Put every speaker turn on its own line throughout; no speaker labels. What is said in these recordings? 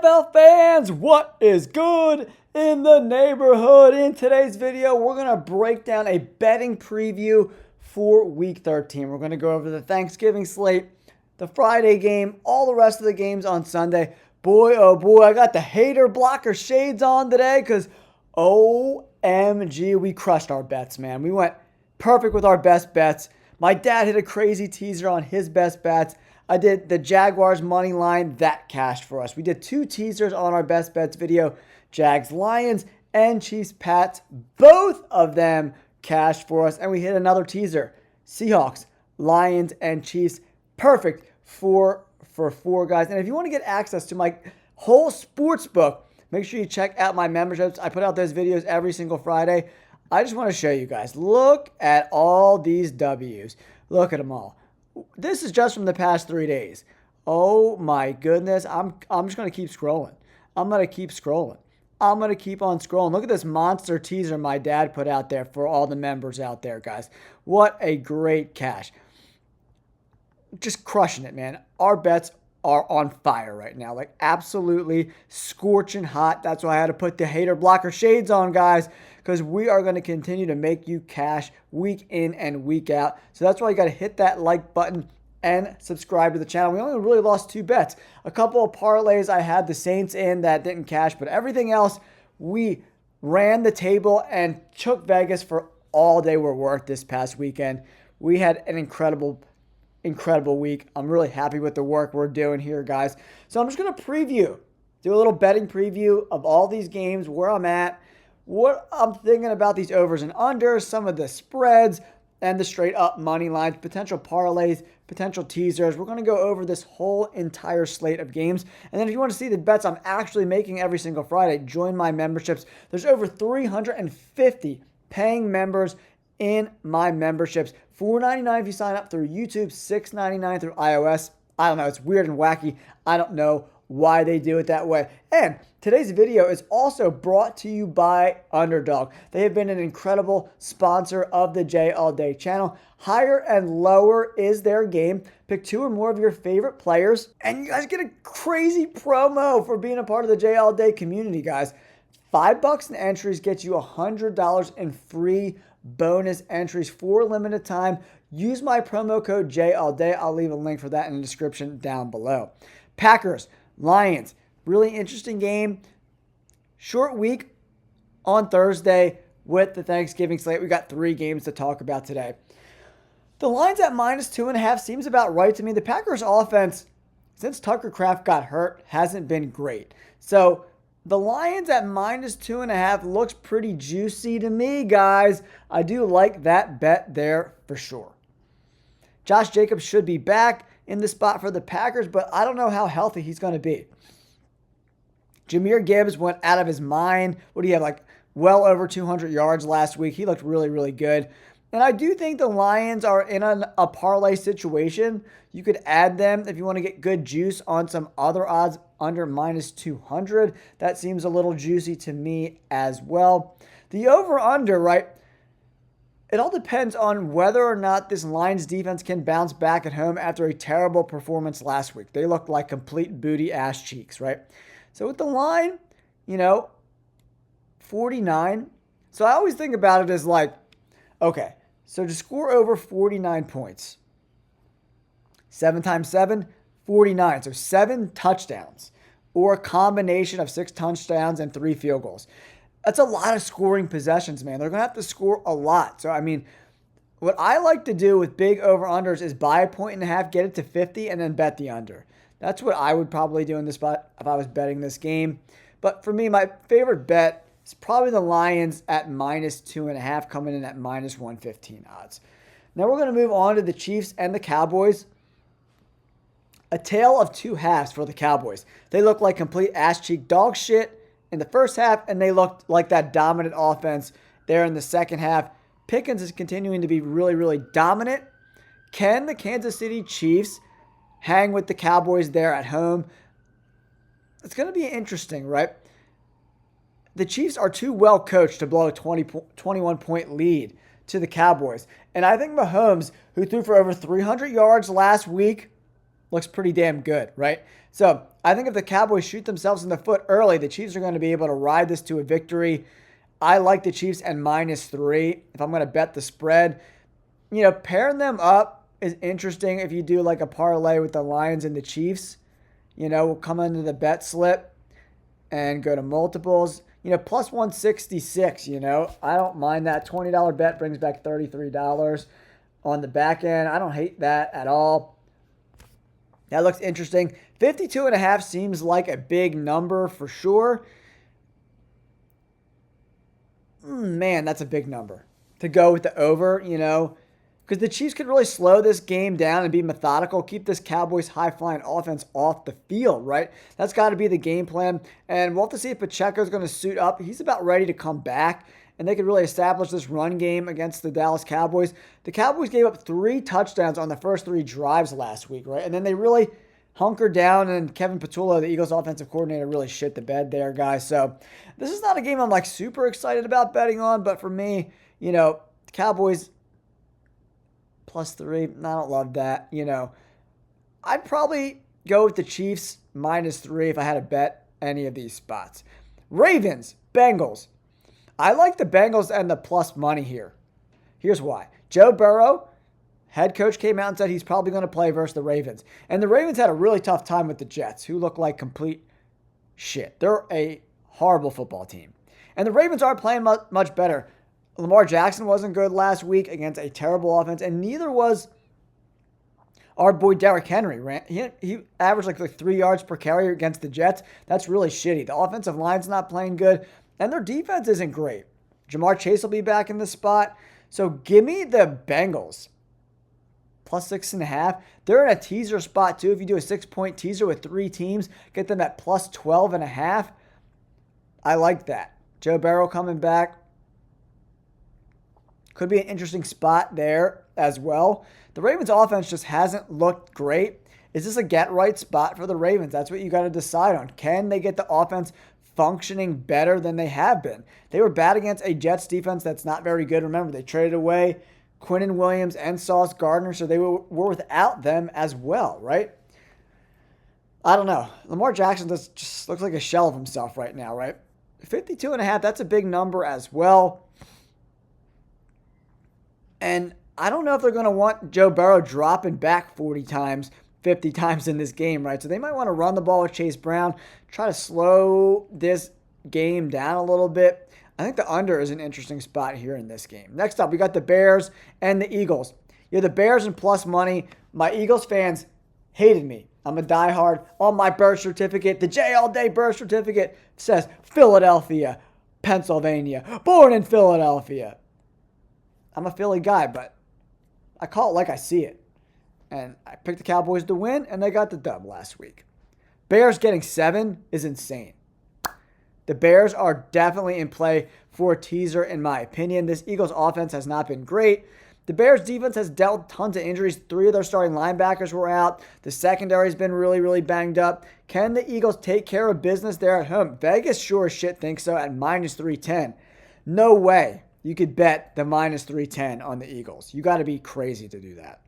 NFL fans, what is good in the neighborhood? In today's video, we're going to break down a betting preview for Week 13. We're going to go over the Thanksgiving slate, the Friday game, all the rest of the games on Sunday. Boy, oh boy, I got the hater blocker shades on today because OMG, we crushed our bets, man. We went perfect with our best bets. My dad hit a crazy teaser on his best bets. I did the Jaguars money line. That cashed for us. We did two teasers on our best bets video. Jags Lions and Chiefs Pats. Both of them cashed for us. And we hit another teaser. Seahawks, Lions, and Chiefs. Perfect for four guys. And if you want to get access to my whole sports book, make sure you check out my memberships. I put out those videos every single Friday. I just want to show you guys. Look at all these W's. Look at them all. This is just from the past 3 days. Oh my goodness. I'm just going to keep scrolling. I'm going to keep scrolling. I'm going to keep on scrolling. Look at this monster teaser my dad put out there for all the members out there, guys. What a great cash. Just crushing it, man. Our bets are on fire right now. Like absolutely scorching hot. That's why I had to put the hater blocker shades on, guys, because we are going to continue to make you cash week in and week out. So that's why you got to hit that like button and subscribe to the channel. We only really lost two bets. A couple of parlays I had the Saints in that didn't cash, but everything else we ran the table and took Vegas for all they were worth this past weekend. We had an incredible week. I'm really happy with the work we're doing here, guys. So I'm just going to do a little betting preview of all these games, where I'm at, what I'm thinking about these overs and unders, some of the spreads, and the straight up money lines, potential parlays, potential teasers. We're going to go over this whole entire slate of games. And then if you want to see the bets I'm actually making every single Friday, join my memberships. There's over 350 paying members in my memberships. $4.99 if you sign up through YouTube, $6.99 through iOS. I don't know. It's weird and wacky. I don't know why they do it that way. And today's video is also brought to you by Underdog. They have been an incredible sponsor of the J All Day channel. Higher and lower is their game. Pick two or more of your favorite players, and you guys get a crazy promo for being a part of the J All Day community, guys. $5 in entries gets you $100 in free bonus entries for a limited time. Use my promo code JALLDAY. I'll leave a link for that in the description down below. Packers, Lions, really interesting game. Short week on Thursday with the Thanksgiving slate. We got three games to talk about today. The Lions at -2.5 seems about right to me. The Packers offense, since Tucker Kraft got hurt, hasn't been great. So the Lions at -2.5 looks pretty juicy to me, guys. I do like that bet there for sure. Josh Jacobs should be back in the spot for the Packers, but I don't know how healthy he's going to be. Jahmyr Gibbs went out of his mind. What do you have, like well over 200 yards last week? He looked really, really good. And I do think the Lions are in a parlay situation. You could add them if you want to get good juice on some other odds under -200. That seems a little juicy to me as well. The over-under, right? It all depends on whether or not this Lions defense can bounce back at home after a terrible performance last week. They looked like complete booty ass cheeks, right? So with the line, 49. So I always think about it as like, okay, so to score over 49 points, 7 times 7, 49. So 7 touchdowns or a combination of 6 touchdowns and 3 field goals. That's a lot of scoring possessions, man. They're going to have to score a lot. So, I mean, what I like to do with big over-unders is buy a 1.5, get it to 50, and then bet the under. That's what I would probably do in this spot if I was betting this game. But for me, my favorite bet is probably the Lions at -2.5, coming in at -115 odds. Now we're going to move on to the Chiefs and the Cowboys. A tale of two halves for the Cowboys. They look like complete ass-cheek dog shit in the first half, and they looked like that dominant offense there in the second half. Pickens is continuing to be really, really dominant. Can the Kansas City Chiefs hang with the Cowboys there at home? It's going to be interesting, right? The Chiefs are too well coached to blow a 21-point lead to the Cowboys. And I think Mahomes, who threw for over 300 yards last week, looks pretty damn good, right? So I think if the Cowboys shoot themselves in the foot early, the Chiefs are going to be able to ride this to a victory. I like the Chiefs and -3 if I'm going to bet the spread. Pairing them up is interesting if you do like a parlay with the Lions and the Chiefs. We'll come into the bet slip and go to multiples. Plus 166, I don't mind that. $20 bet brings back $33 on the back end. I don't hate that at all. That looks interesting. 52.5 seems like a big number for sure. Man, that's a big number to go with the over, because the Chiefs could really slow this game down and be methodical, keep this Cowboys high-flying offense off the field, right? That's got to be the game plan. And we'll have to see if Pacheco's going to suit up. He's about ready to come back, and they could really establish this run game against the Dallas Cowboys. The Cowboys gave up 3 touchdowns on the first 3 drives last week, right? And then they really hunkered down, and Kevin Patullo, the Eagles offensive coordinator, really shit the bed there, guys. So this is not a game I'm like super excited about betting on, but for me, Cowboys +3, I don't love that. I'd probably go with the Chiefs -3 if I had to bet any of these spots. Ravens, Bengals. I like the Bengals and the plus money here. Here's why. Joe Burrow, head coach, came out and said he's probably going to play versus the Ravens. And the Ravens had a really tough time with the Jets, who look like complete shit. They're a horrible football team. And the Ravens aren't playing much better. Lamar Jackson wasn't good last week against a terrible offense, and neither was our boy Derrick Henry. He averaged like 3 yards per carry against the Jets. That's really shitty. The offensive line's not playing good, and their defense isn't great. Jamar Chase will be back in the spot. So give me the Bengals. +6.5. They're in a teaser spot too. If you do a 6-point teaser with 3 teams, get them at +12.5. I like that. Joe Burrow coming back. Could be an interesting spot there as well. The Ravens offense just hasn't looked great. Is this a get-right spot for the Ravens? That's what you got to decide on. Can they get the offense functioning better than they have been? They were bad against a Jets defense that's not very good. Remember, they traded away Quinnen Williams and Sauce Gardner, so they were without them as well, right? I don't know. Lamar Jackson just looks like a shell of himself right now, right? 52.5, that's a big number as well. And I don't know if they're going to want Joe Burrow dropping back 40 times, 50 times in this game, right? So they might want to run the ball with Chase Brown, try to slow this game down a little bit. I think the under is an interesting spot here in this game. Next up, we got the Bears and the Eagles. The Bears and plus money. My Eagles fans hated me. I'm a diehard. On my birth certificate, the J all day birth certificate says Philadelphia, Pennsylvania, born in Philadelphia. I'm a Philly guy, but I call it like I see it. And I picked the Cowboys to win, and they got the dub last week. Bears getting 7 is insane. The Bears are definitely in play for a teaser, in my opinion. This Eagles offense has not been great. The Bears defense has dealt tons of injuries. 3 of their starting linebackers were out. The secondary has been really, really banged up. Can the Eagles take care of business there at home? Vegas sure as shit thinks so at -310. No way you could bet the -310 on the Eagles. You got to be crazy to do that.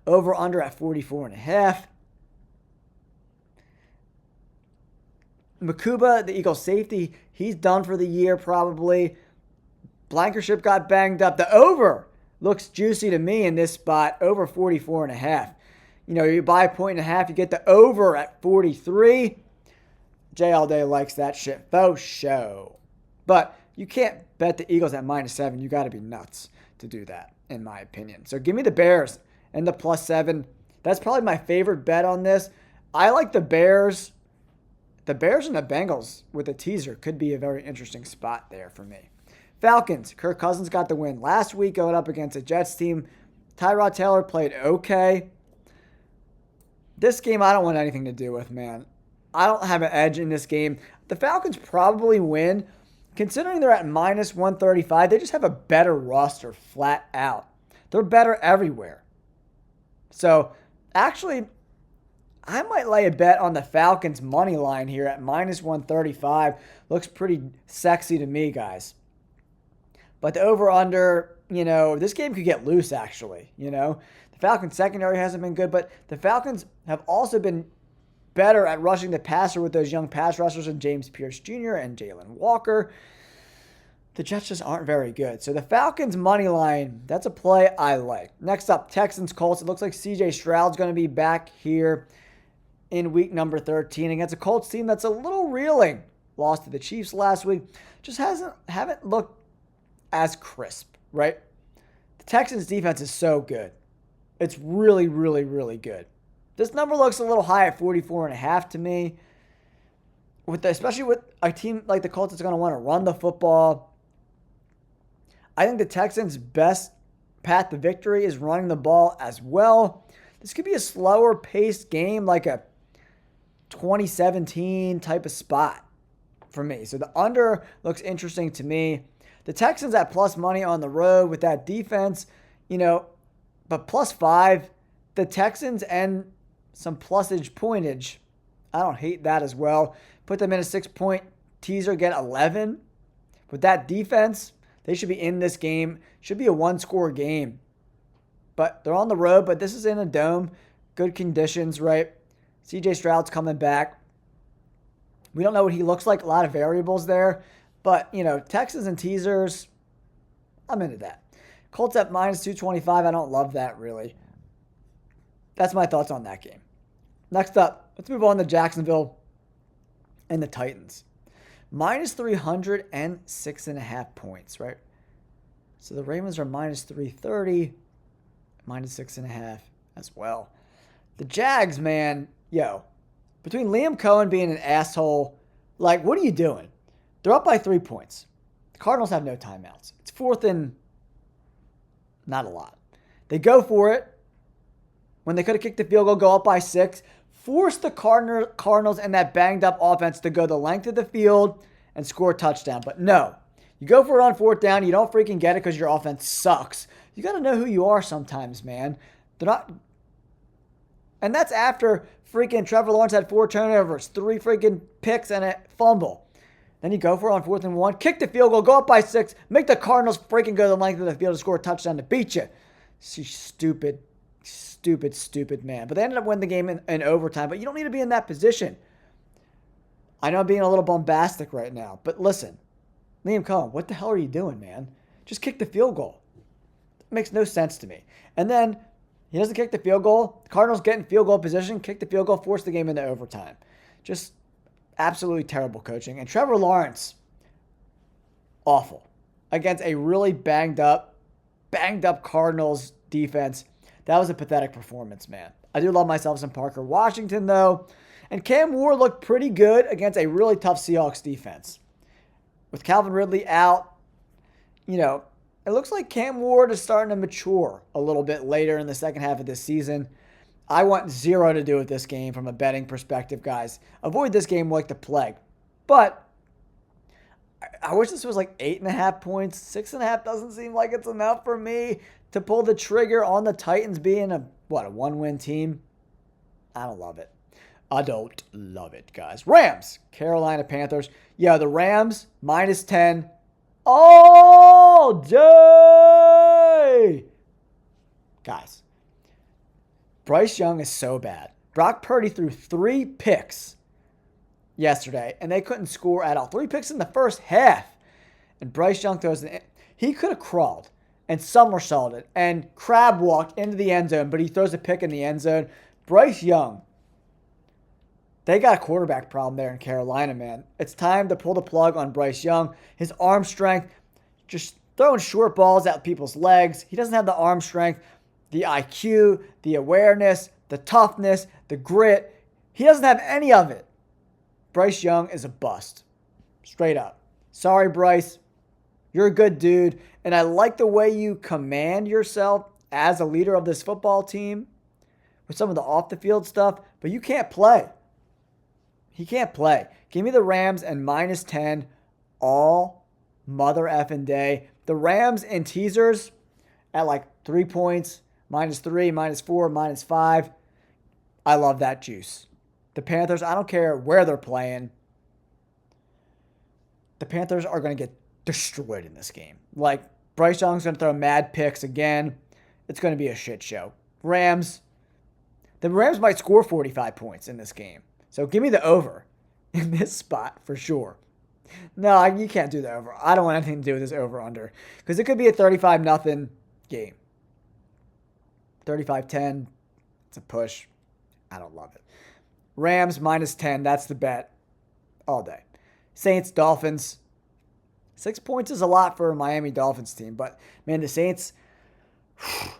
Over under at 44.5. Makuba, the Eagles safety, he's done for the year probably. Blankenship got banged up. The over looks juicy to me in this spot. Over 44.5. You buy a 1.5, you get the over at 43. Jay all day likes that shit. Faux show. But you can't bet the Eagles at -7. You got to be nuts to do that, in my opinion. So give me the Bears and the +7. That's probably my favorite bet on this. I like the Bears. The Bears and the Bengals with a teaser could be a very interesting spot there for me. Falcons. Kirk Cousins got the win last week going up against a Jets team. Tyrod Taylor played okay. This game I don't want anything to do with, man. I don't have an edge in this game. The Falcons probably win. Considering they're at -135, they just have a better roster flat out. They're better everywhere. So, actually, I might lay a bet on the Falcons money line here at -135. Looks pretty sexy to me, guys. But the over-under, this game could get loose, actually. The The Falcons secondary hasn't been good, but the Falcons have also been better at rushing the passer with those young pass rushers and James Pierce Jr. and Jalen Walker. The Jets just aren't very good. So the Falcons money line, that's a play I like. Next up, Texans Colts. It looks like CJ Stroud's going to be back here in week number 13 against a Colts team that's a little reeling. Lost to the Chiefs last week. Just haven't looked as crisp, right? The Texans defense is so good. It's really, really, really good. This number looks a little high at 44.5 to me. Especially with a team like the Colts that's going to want to run the football. I think the Texans' best path to victory is running the ball as well. This could be a slower paced game, like a 2017 type of spot for me. So the under looks interesting to me. The Texans at plus money on the road with that defense, but +5, the Texans and some plusage pointage. I don't hate that as well. Put them in a 6-point teaser, get 11. With that defense, they should be in this game. Should be a one-score game. But they're on the road, but this is in a dome. Good conditions, right? CJ Stroud's coming back. We don't know what he looks like. A lot of variables there. But, Texans and teasers, I'm into that. Colts at -225. I don't love that, really. That's my thoughts on that game. Next up, let's move on to Jacksonville and the Titans. -300 and 6.5 points, right? So the Ravens are -330, -6.5 as well. The Jags, man, between Liam Cohen being an asshole, what are you doing? They're up by 3 points. The Cardinals have no timeouts. It's 4th and not a lot. They go for it when they could have kicked the field goal, go up by 6, force the Cardinals and that banged up offense to go the length of the field and score a touchdown. But no, you go for it on 4th down. You don't freaking get it because your offense sucks. You got to know who you are sometimes, man. They're not. And that's after freaking Trevor Lawrence had 4 turnovers, 3 freaking picks, and a fumble. Then you go for it on 4th and 1, kick the field goal, go up by 6, make the Cardinals freaking go the length of the field to score a touchdown to beat you. Stupid man. But they ended up winning the game in overtime. But you don't need to be in that position. I know I'm being a little bombastic right now. But listen, Liam Cohen, what the hell are you doing, man? Just kick the field goal. It makes no sense to me. And then he doesn't kick the field goal. The Cardinals get in field goal position, kick the field goal, force the game into overtime. Just absolutely terrible coaching. And Trevor Lawrence, awful. Against a really banged up Cardinals defense. That was a pathetic performance, man. I do love myself some Parker Washington, though. And Cam Ward looked pretty good against a really tough Seahawks defense. With Calvin Ridley out, it looks like Cam Ward is starting to mature a little bit later in the second half of this season. I want 0 to do with this game from a betting perspective, guys. Avoid this game like the plague. But I wish this was 8.5 points. 6.5 doesn't seem like it's enough for me to pull the trigger on the Titans being a 1-win team. I don't love it. I don't love it, guys. Rams, Carolina Panthers. Yeah, the Rams, -10 all day. Guys, Bryce Young is so bad. Brock Purdy threw 3 picks yesterday, and they couldn't score at all. 3 picks in the first half. And Bryce Young throws it. He could have crawled and somersaulted and crab walked into the end zone, but he throws a pick in the end zone. Bryce Young, they got a quarterback problem there in Carolina, man. It's time to pull the plug on Bryce Young. His arm strength, just throwing short balls at people's legs. He doesn't have the arm strength, the IQ, the awareness, the toughness, the grit. He doesn't have any of it. Bryce Young is a bust. Straight up. Sorry, Bryce. You're a good dude, and I like the way you command yourself as a leader of this football team with some of the off-the-field stuff, but you can't play. He can't play. Give me the Rams and -10 all mother effing day. The Rams in teasers at 3 points, -3, -4, -5. I love that juice. The Panthers, I don't care where they're playing. The Panthers are going to get destroyed in this game. Bryce Young's going to throw mad picks again. It's going to be a shit show. Rams. The Rams might score 45 points in this game. So give me the over in this spot for sure. No, you can't do the over. I don't want anything to do with this over-under. Because it could be a 35-0 game. 35-10. It's a push. I don't love it. Rams -10. That's the bet all day. Saints, Dolphins. 6 points is a lot for a Miami Dolphins team. But, man, the Saints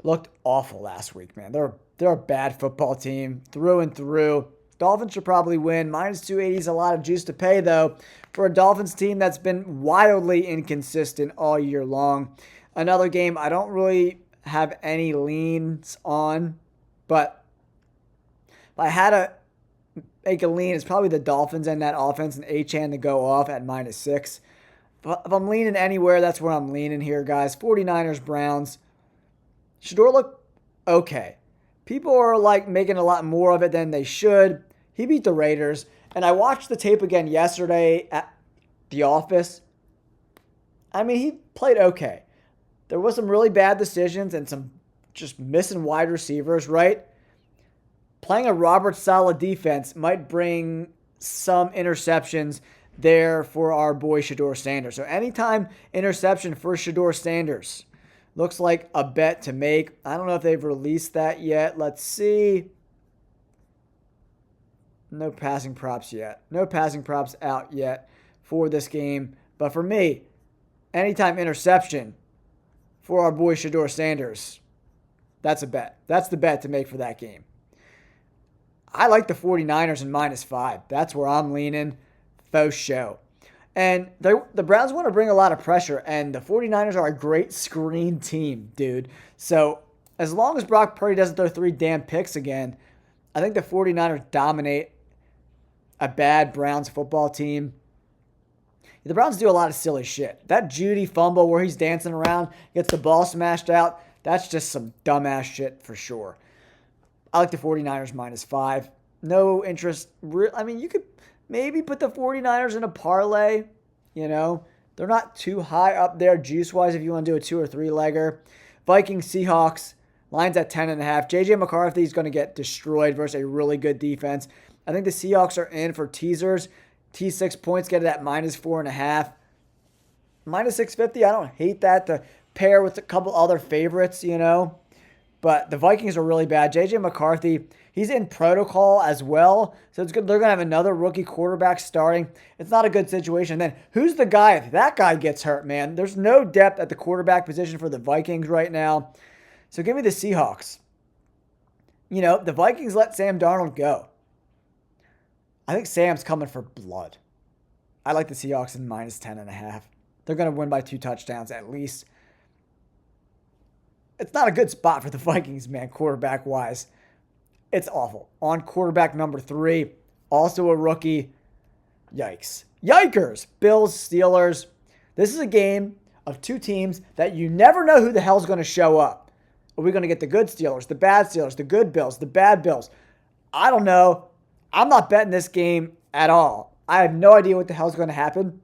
looked awful last week, man. They're a bad football team through and through. Dolphins should probably win. -280 is a lot of juice to pay, though, for a Dolphins team that's been wildly inconsistent all year long. Another game I don't really have any leans on, but if I had to make a lean, it's probably the Dolphins and that offense and Achane to go off at -6. But if I'm leaning anywhere, that's where I'm leaning here, guys. 49ers, Browns. Shedeur looked okay. People are like making a lot more of it than they should. He beat the Raiders. And I watched the tape again yesterday at the office. I mean, he played okay. There was some really bad decisions and some just missing wide receivers, right? Playing a Robert Saleh defense might bring some interceptions there for our boy Shedeur Sanders. So anytime interception for Shedeur Sanders looks like a bet to make. I don't know if they've released that yet. Let's see. No passing props yet. No passing props out yet for this game. But for me, anytime interception for our boy Shedeur Sanders, that's a bet. That's the bet to make for that game. I like the 49ers in -5. That's where I'm leaning. Faux show. And the Browns want to bring a lot of pressure, and the 49ers are a great screen team, dude. So as long as Brock Purdy doesn't throw 3 damn picks again, I think the 49ers dominate a bad Browns football team. The Browns do a lot of silly shit. That Judy fumble where he's dancing around, gets the ball smashed out, that's just some dumbass shit for sure. I like the 49ers -5. No interest. I mean, you could maybe put the 49ers in a parlay. You know, they're not too high up there juice-wise if you want to do a 2 or 3 legger. Vikings, Seahawks, lines at 10.5. JJ McCarthy is going to get destroyed versus a really good defense. I think the Seahawks are in for teasers. T6 points, get it at -4.5. -650, I don't hate that to pair with a couple other favorites, you know. But the Vikings are really bad. JJ McCarthy, he's in protocol as well. So it's good. They're going to have another rookie quarterback starting. It's not a good situation. Then who's the guy if that guy gets hurt, man? There's no depth at the quarterback position for the Vikings right now. So give me the Seahawks. You know, the Vikings let Sam Darnold go. I think Sam's coming for blood. I like the Seahawks in -10.5. They're going to win by 2 touchdowns at least. It's not a good spot for the Vikings, man, quarterback-wise. It's awful. On quarterback number 3, also a rookie. Yikes. Yikers! Bills, Steelers. This is a game of 2 teams that you never know who the hell's going to show up. Are we going to get the good Steelers, the bad Steelers, the good Bills, the bad Bills? I don't know. I'm not betting this game at all. I have no idea what the hell's going to happen.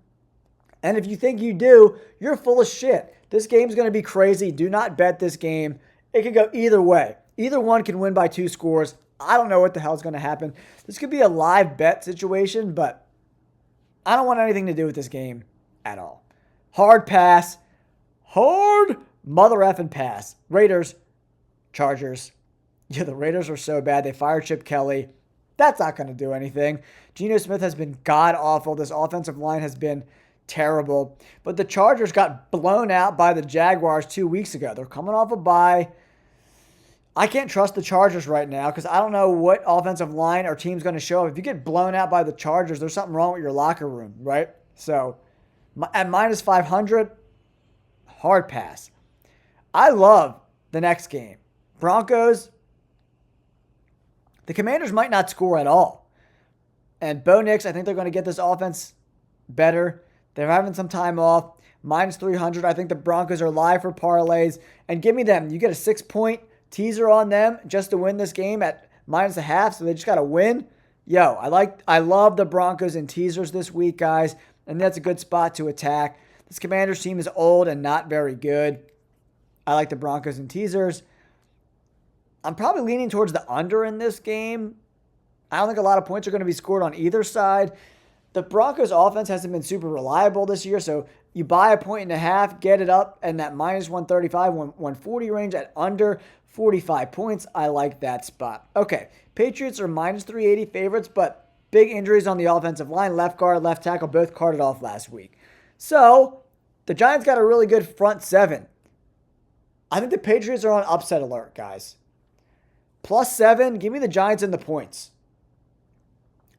And if you think you do, you're full of shit. This game's going to be crazy. Do not bet this game. It could go either way. Either one can win by 2 scores. I don't know what the hell's going to happen. This could be a live bet situation, but I don't want anything to do with this game at all. Hard pass. Hard mother effing pass. Raiders, Chargers. Yeah, the Raiders are so bad. They fired Chip Kelly. That's not going to do anything. Geno Smith has been god-awful. This offensive line has been terrible. But the Chargers got blown out by the Jaguars 2 weeks ago. They're coming off a bye. I can't trust the Chargers right now because I don't know what offensive line or team's going to show up. If you get blown out by the Chargers, there's something wrong with your locker room, right? So at -500, hard pass. I love the next game. Broncos. The Commanders might not score at all. And Bo Nix, I think they're going to get this offense better. They're having some time off. -300. I think the Broncos are live for parlays. And give me them. You get a 6-point teaser on them just to win this game at -0.5. So they just got to win. Yo, I love the Broncos in teasers this week, guys. And that's a good spot to attack. This Commanders team is old and not very good. I like the Broncos in teasers. I'm probably leaning towards the under in this game. I don't think a lot of points are going to be scored on either side. The Broncos offense hasn't been super reliable this year, so you buy a point and a half, get it up, and that minus 135, 140 range at under 45 points. I like that spot. Okay, Patriots are minus 380 favorites, but big injuries on the offensive line. Left guard, left tackle, both carted off last week. So the Giants got a really good front seven. I think the Patriots are on upset alert, guys. +7, give me the Giants and the points.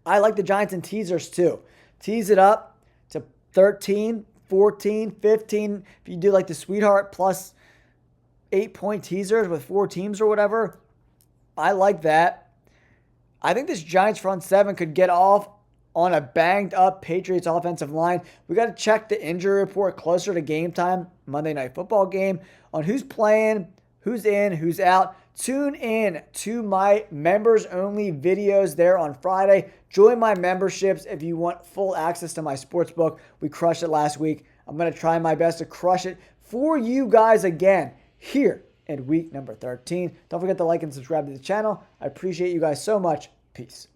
I like the Giants in teasers too. Tease it up to 13, 14, 15. If you do like the Sweetheart plus 8-point teasers with 4 teams or whatever, I like that. I think this Giants front seven could get off on a banged up Patriots offensive line. We got to check the injury report closer to game time, Monday Night Football game, on who's playing, who's in, who's out. Tune in to my members only videos there on Friday. Join my memberships if you want full access to my sportsbook. We crushed it last week. I'm going to try my best to crush it for you guys again here in week number 13. Don't forget to like and subscribe to the channel. I appreciate you guys so much. Peace.